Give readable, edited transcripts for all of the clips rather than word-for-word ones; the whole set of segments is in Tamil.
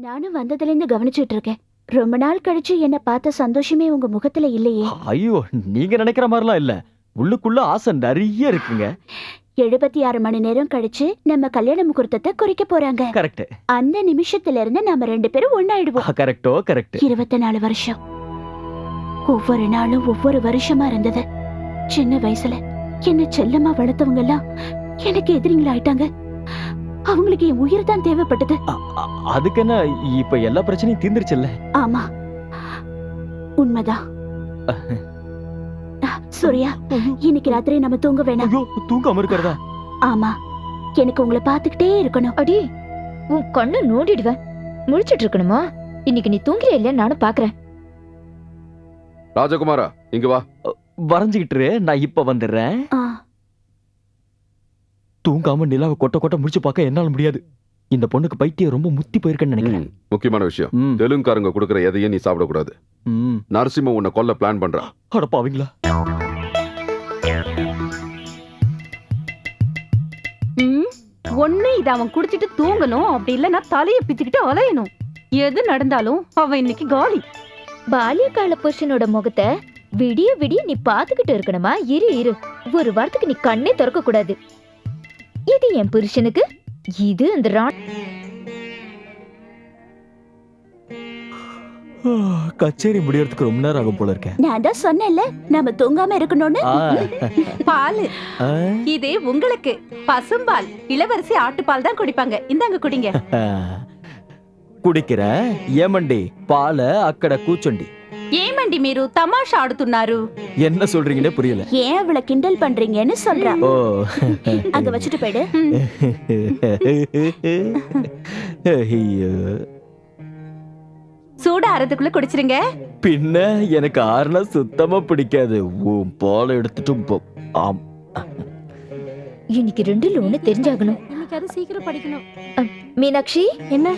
நானும் வந்ததுல இருந்து கவனிச்சிட்டு இருக்கேன். ரொம்ப நாள் கழிச்சு என்ன பார்த்த சந்தோஷமே உங்க முகத்துல இல்லையே. ஐயோ, நீங்க நினைக்கிற மாதிரிலாம் இல்ல. உள்ளுக்குள்ள ஆசை நிறைய இருக்குங்க. 76 மணி நேரம் கழிச்சு நம்ம கல்யாண முகூர்த்தத்தை குறிக்க போறாங்க. கரெக்ட். அந்த நிமிஷத்துல இருந்து நாம 2 பேரும் ஒண்ணாயிடுவோம். கரெக்டோ கரெக்ட். 24 வருஷம். ஒவ்வொரு நாளும் ஒவ்வொரு வருஷமா இருந்தது. சின்ன வயசுல என்ன செல்லமா வளர்த்தவங்க எல்லாம் எனக்கு எதிரிங்களா ஆயிட்டாங்க. அவங்களுக்கு என் உயிர் தான் தேவைப்பட்டது. அதுக்கு என்ன, இப்ப எல்லா பிரச்சனையும் தீர்ந்துருச்சுல்ல? ஆமா, உண்மைதான். சூர்யா, இன்னைக்கு ராத்திரி நம்ம தூங்க வேணாம். ஐயோ, தூங்காம இருக்கிறதா? ஆமா, எனக்கு உங்களை பாத்துக்கிட்டே இருக்கணும். அடி, உன் கண்ணை நோண்டிடுவேன். முழிச்சிட்டு இருக்கணுமா? இன்னைக்கு நீ தூங்குறியா இல்லையா நானும் பாக்குறேன். ராஜகுமாரா, இங்க வா. வரைஞ்சுக்கிட்டு நான் இப்ப வந்துடுறேன். தூங்காம நிலாவை கொட்ட கொட்ட முடிச்சு பார்க்க என்னால முடியாது. இந்த பொண்ணுக்கு பைத்தியம் ரொம்ப முத்தி போயிருக்குன்னு நினைக்கிறேன். முக்கியமான விஷயம், தெலுங்குக்காரங்க கொடுக்கற எதையும் நீ சாப்பிடக்கூடாது. நரசிம்ம உன்னை கொல்ல பிளான் பண்றா. அடப்பாவீங்களா? ஒண்ணு இத அவன் குடிச்சிட்டு தூங்கணும், அப்படி இல்லைன்னா தலையை பிச்சுக்கிட்டு அலையணும். எது நடந்தாலும் அவன் இன்னைக்கு காலி. பால்யகால புருஷனோட முகத்தை விடிய விடிய நீ பாத்துக்கிட்டு இருக்கணுமா? இரு, ஒரு வாரத்துக்கு நீ கண்ணே திறக்க கூடாது. இது என் புருஷனுக்கு, இது அந்த கச்சேரி முடியறதுக்கு ரொம்ப நேரம் ஆகும் போல இருக்கேன். நான் தான் சொன்னேன்ல நம்ம தூங்காம இருக்கணும்னு. பால் இதே உங்களுக்கு பசும்பால், இளவரசி ஆட்டுப்பால் தான் குடிப்பாங்க. இந்தாங்க குடிங்க. குடிக்கிறேன். ஏமண்டி பால அக்கட கூச்சொண்டி. ஏமண்டி మీరు తమాషా ఆడుతున్నారు? என்ன சொல்றீங்கன்னே புரியல. ஏன் அவளை கிண்டல் பண்றீங்கன்னு சொல்றா. ஓ, அங்க வச்சுட்டு போயிடு. ஐயோ, சூடா ஆறதுக்குள்ள குடிச்சிருங்க. பின்ன எனக்கு ஆறுனா சுத்தமா பிடிக்காது. உன் பாலை எடுத்துட்டு போ. ஆம், இன்னைக்கு 2ல 1 தெரிஞ்சாகணும். இன்னைக்கு அது சீக்கிரம் படிக்கணும். மீனாட்சி, என்ன?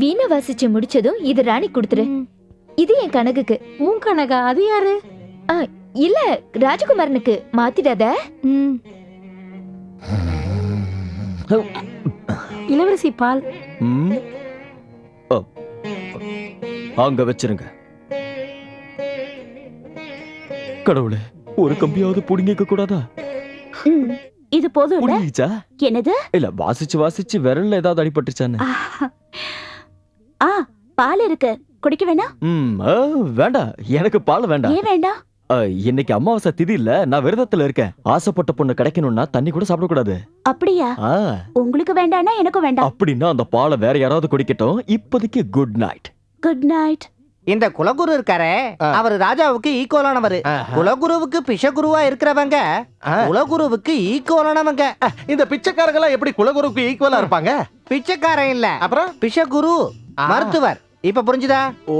வீணை வாசிச்சு முடிச்சதும் இது ராணி கொடுத்துரு. இது என் கனகுக்கு. உன் கனகா? அது யாரு? இல்ல, ராஜகுமாரனுக்கு மாத்திடாத. இளவரசி பால். அங்க வச்சிருங்க. கடவுளே, ஒரு கம்பியாவது புடுங்கிக்க கூடாதா? இது போதும். புடுங்கிச்சா? என்னது? இல்ல, வாசிச்சு வாசிச்சு விரல்ல ஏதாவது அடிபட்டுச்சான்னு. பால் இருக்கு, குடிக்க வேணா? வேண்டாம், எனக்கு பால் வேண்டாம். ஏன் வேண்டாம்? இன்னைக்கு அமாவாசை திதி இல்ல, நான் விரதத்துல இருக்கேன். ஆசைப்பட்ட பொண்ணு கிடைக்கணும்னா தண்ணி கூட சாப்பிட கூடாது. அப்படியா? உங்களுக்கு வேண்டாம்னா எனக்கும் வேண்டாம். அப்படின்னா அந்த பாலை வேற யாராவது குடிக்கட்டும். இப்போதைக்கு குட் நைட். Good night. இந்த குலகுரு இருக்காரே, அவர் ராஜாவுக்கு ஈக்குவலானவர். குலகுருவுக்கு பிஷகுருவா இருக்கிறவங்க குலகுருவுக்கு ஈக்குவலானவங்க. இந்த பிச்சைக்காரங்களா எப்படி குலகுருவுக்கு ஈக்குவலா இருப்பாங்க? பிச்சைக்காரன் இல்ல, அப்புறம் பிஷகுரு மருத்துவர். இப்ப புரிஞ்சுதா? ஓ,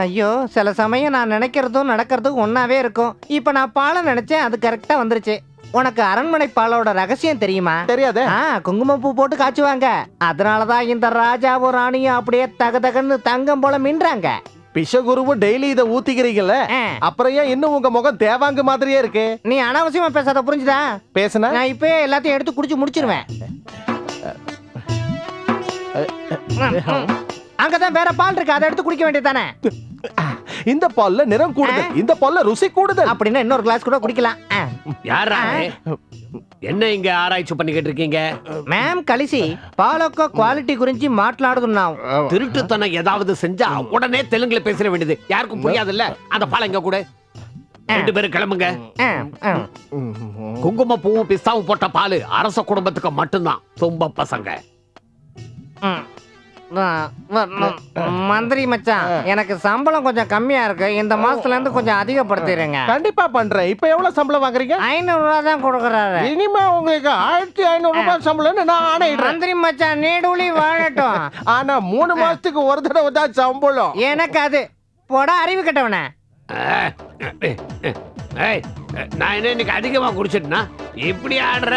ஐயோ, சில சமயம் நான் நினைக்கிறதும் நடக்கிறதும் ஒன்னாவே இருக்கும். இப்ப நான் பாலை நினைச்சேன், அது கரெக்டா வந்துருச்சு. உனக்கு அரண்மனை பாலோட ரகசியம் தெரியுமா? தெரியாது. குங்குமப்பூ போட்டு காய்ச்சுவாங்க. அதனாலதான் இந்த ராஜாவும் ராணியும் அப்படியே தகதகன்னு தங்கம் போல மின்றாங்க. பிஷகுருவும் டெய்லி இத ஊத்திக்கிறீங்கல்ல, அப்புறம் ஏன் இன்னும் உங்க முகம் தேவாங்க மாதிரியே இருக்கு? நீ அனாவசியமா பேசாத, புரிஞ்சுதா? பேசுனா நான் இப்ப எல்லாத்தையும் எடுத்து குடிச்சு முடிச்சிருவேன். அங்கதான் வேற பால் இருக்கு, அதை எடுத்து குடிக்க வேண்டியதானே? இந்த பால்ல நிறம் கூடுதல், இந்த பால்ல ருசி கூடுதல். அப்படின்னா இன்னொரு கிளாஸ் கூட குடிக்கலாம். யாரா என்ன இங்க ஆராய்ச்சி பண்ணிக்கிட்டு இருக்கீங்க? மேம் కలిసి பாலొక్క குவாலிட்டி గురించి మాట్లాడుతున్నాం. திருட்டுத்தனம் ஏதாவது செஞ்சா உடனே தெலுங்குல பேச வேண்டியது யாருக்கும் புரியாதுல்ல. அந்த பால் எங்க கூட 2 பேரும் கிளம்புங்க. குங்கும பூவும் பிஸ்தாவும் போட்ட பால் அரச குடும்பத்துக்கு மட்டும்தான். தும்ப பசங்க. மந்திரி மச்சான், எனக்கு சம்பளம் கொஞ்சம் கம்மியா இருக்கு. இந்த மாசத்துல இருந்து கொஞ்சம் அதிகப்படுத்திடுங்க. கண்டிப்பா பண்றேன். இப்ப எவ்வளவு சம்பளம் வாங்குறீங்க? 500 ரூபா தான் கொடுக்கறாரு. இனிமே உங்களுக்கு 1500 ரூபாய் சம்பளம்னு நான் ஆணையிடுறேன். மந்திரி மச்சான் நீடூழி வாழட்டும். ஆனா 3 மாசத்துக்கு ஒரு தடவை தான் சம்பளம். எனக்கு அது போட அறிவு கட்டவன. நான் என்ன இன்னைக்கு அதிகமா குடிச்சிட்டேனா இப்படி ஆடுற?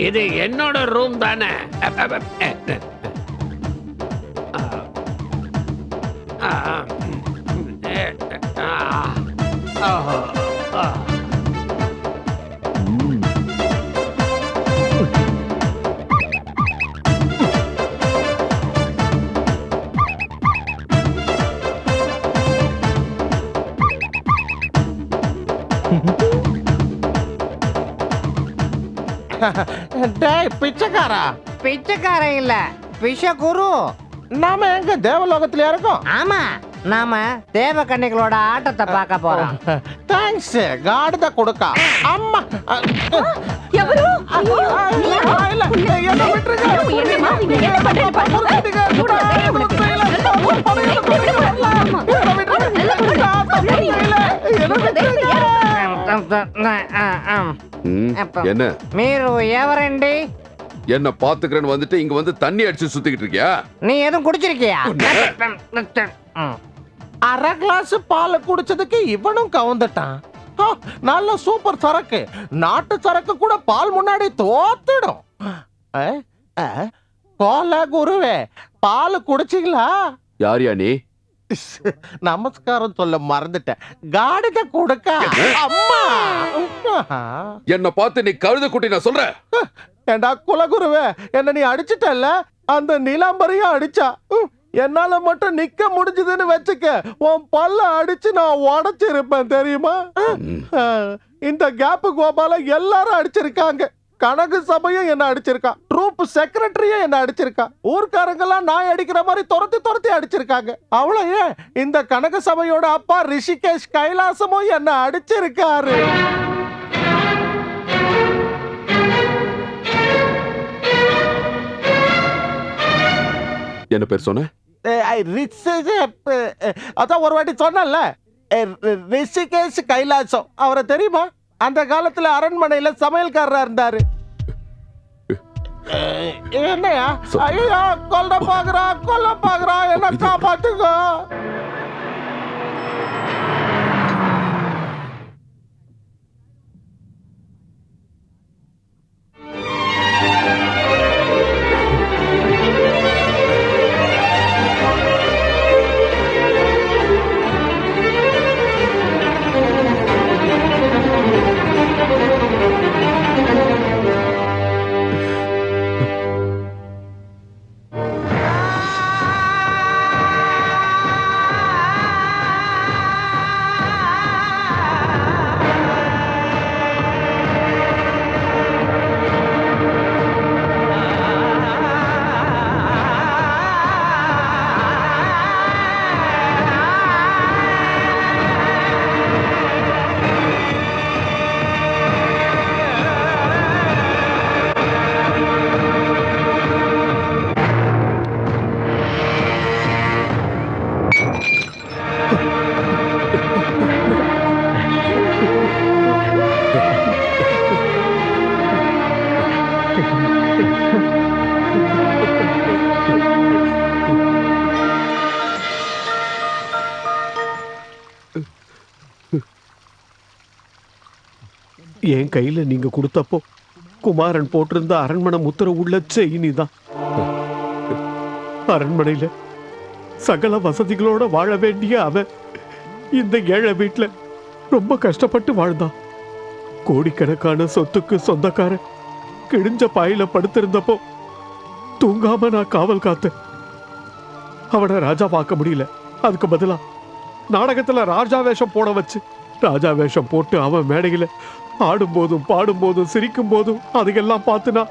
இது என்னோட ரூம் தானே? டேய் பிச்சைக்காரா, பிச்சைக்காரன் இல்ல விஷகுரு. நாம எங்க தேவலோகத்திலயா இருக்கோம்? ஆமா, நாம தேவ கன்னிகளோட ஆட்டத்தை பார்க்க போறோம். தேங்க்ஸ், காடுத கொடுக்கா. அம்மா எவரு இல்ல, என்ன விட்டுருங்க. என்னம்மா, நீங்க என்ன பண்றீங்க பாருங்க. கூட தைரியம் உனக்கு. என்ன మీరు ఎవరండి? என்ன பாத்துக்கிறேன்னு வந்துட்டு இங்க வந்து தண்ணி அடிச்சு சுத்திக்கிட்டு இருக்கியா? நீ எதுவும் குடிச்சிருக்கியா? அரை கிளாஸ் பால் குடிச்சதுக்கு இவனும் கவுந்துட்டான். நல்ல சூப்பர் சரக்கு. நாட்டு சரக்கு கூட பால் முன்னாடி தோத்திடும். கோல குருவே, பால் குடிச்சிங்களா? யாரியா நீ? நமஸ்காரம் சொல்ல மறந்துட்டேன். காடித கொடுக்க. அம்மா என்ன பார்த்து நீ கழுத குட்டி நான் சொல்றேன். ஏண்டா குலகுருவே, என்ன நீ அடிச்சிட்டல்ல, அந்த நீலாம்பரியா அடிச்சா. என்னால மட்டும் நிக்க முடிஞ்சதுன்னு வச்சுக்க, உன் பல்ல அடிச்சு நான் உடைச்சிருப்பேன் தெரியுமா? இந்த கேப்பு கோபால எல்லாரும் அடிச்சிருக்காங்க. கனகு சபையும் என்ன அடிச்சிருக்கான். ட்ரூப் செக்ரட்டரியும் என்ன அடிச்சிருக்கான். ஊர்க்காரங்கெல்லாம் நாய் அடிக்கிற மாதிரி துரத்தி துரத்தி அடிச்சிருக்காங்க. அவ்வளோ ஏன், இந்த கனக சபையோட அப்பா ரிஷிகேஷ் கைலாசமும் என்ன அடிச்சிருக்காரு. என்ன பேர் சொன்ன? அதான் ஒரு வாட்டி சொன்னல, ரிஷிகேஷ் கைலாசம். அவரை தெரியுமா? அந்த காலத்துல அரண்மனையில சமையல்காரரா இருந்தாரு. என்னையா? ஐயோ, கொல்ல பாக்குறா, என்ன காப்பாத்துங்க. என் கையில நீங்க கொடுத்தப்போ குமாரன் போட்டிருந்த அரண்மனை முத்திர உள்ள செயினி தான். அரண்மனையில சகல வசதிகளோட வாழ வேண்டிய அவன் இந்த ஏழை வீட்டுல ரொம்ப கஷ்டப்பட்டு வாழ்ந்தான். கோடிக்கணக்கான சொத்துக்கு சொந்தக்காரன் கிழிஞ்ச பாயில படுத்திருந்தப்போ தூங்காம நான் காவல் காத்தேன். அவனை ராஜா பார்க்க முடியல. அதுக்கு பதிலா நாடகத்துல ராஜா வேஷம் போட வச்சு, ராஜா வேஷம் போட்டு அவன் மேடையில ஆடும்போதும் பாடும்போதும் சிரிக்கும் போதும் அதையெல்லாம் பார்த்துனா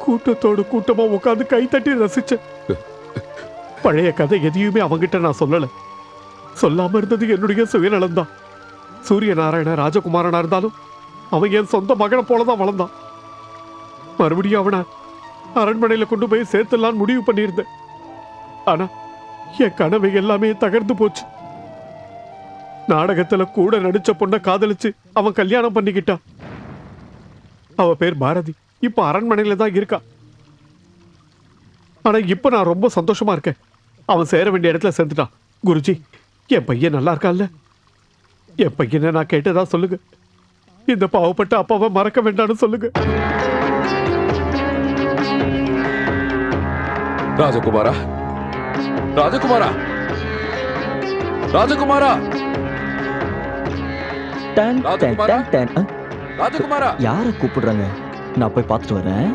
கூட்டத்தோடு கூட்டமா உட்காந்து கை தட்டி ரசிச்சேன். பழைய கதை எதையுமே அவங்கிட்ட நான் சொல்லல. சொல்லாம இருந்தது என்னுடைய சுயநலம்தான். சூரிய நாராயண ராஜகுமாரனா இருந்தாலும் அவன் என் சொந்த மகனை போலதான் வளர்ந்தான். மறுபடியும் அவனை அரண்மனையில கொண்டு போய் சேர்த்துலான்னு முடிவு பண்ணியிருந்தேன். ஆனா என் கனவு எல்லாமே தகர்ந்து போச்சு. நாடகத்துல கூட நடிச்ச பொண்ணை காதலிச்சு அவன் கல்யாணம் பண்ணிக்கிட்டான். அவ பேர் பாரதி. இப்ப அரண்மனையில தான் இருக்கா. ஆனா இப்ப நான் ரொம்ப சந்தோஷமா இருக்கேன். அவன் சேர வேண்டிய இடத்துல சேர்ந்துட்டான். குருஜி, என் பையன் நல்லா இருக்கான்ல? என் பையனை நான் கேட்டதா சொல்லுங்க. இந்த பாவப்பட்ட அப்பாவை மறக்க வேண்டாம்னு சொல்லுங்க. ராஜகுமாரா, ராஜகுமாரா, ராஜகுமாரா, ராஜகுமாரா. யார கூப்பிடுறாங்க? நான் போய் பார்த்துட்டு வரேன்.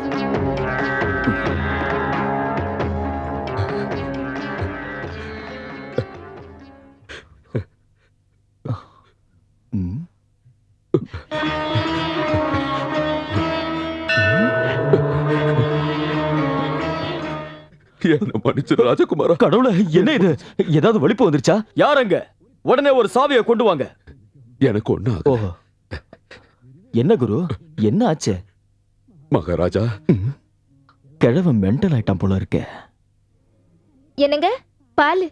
என்ன மன்னிச்சிரு ராஜகுமாரா. கடவுளே, என்ன இது? ஏதாவது வலிப்பு வந்துருச்சா? யாரங்க? உடனே ஒரு சாவியை கொண்டு வாங்க. எனக்கு ஒண்ணு ஓஹோ. என்ன குரு, என்ன ஆச்சு? மகாராஜா, கிழவன் மென்டல் ஆயிட்டான் போல இருக்கே. என்னங்க பால்?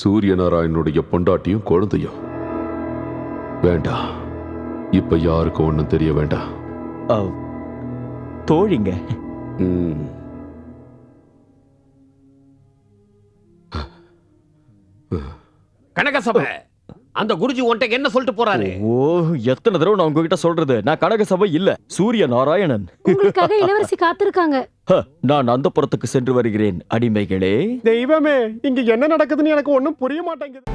சூரியநாராயணனுடைய பொண்டாட்டியும் குழந்தையும் வேண்டாம். இப்ப யாருக்கும் ஒண்ணும் தெரிய வேண்டாம். தோழிங்க. ம். கனகசபை, அந்த குருஜி உன்கிட்ட என்ன சொல்லிட்டு போறாரு? ஓ, எத்தனை தடவை நான் உங்ககிட்ட சொல்றது? நான் கனக சபை இல்ல, சூரிய நாராயணன். உங்களுக்காக இளவரசி காத்திருக்காங்க. நான் அந்த புறத்துக்கு சென்று வருகிறேன் அடிமைகளே. தெய்வமே, இங்க என்ன நடக்குதுன்னு எனக்கு ஒண்ணும் புரிய மாட்டேங்குது.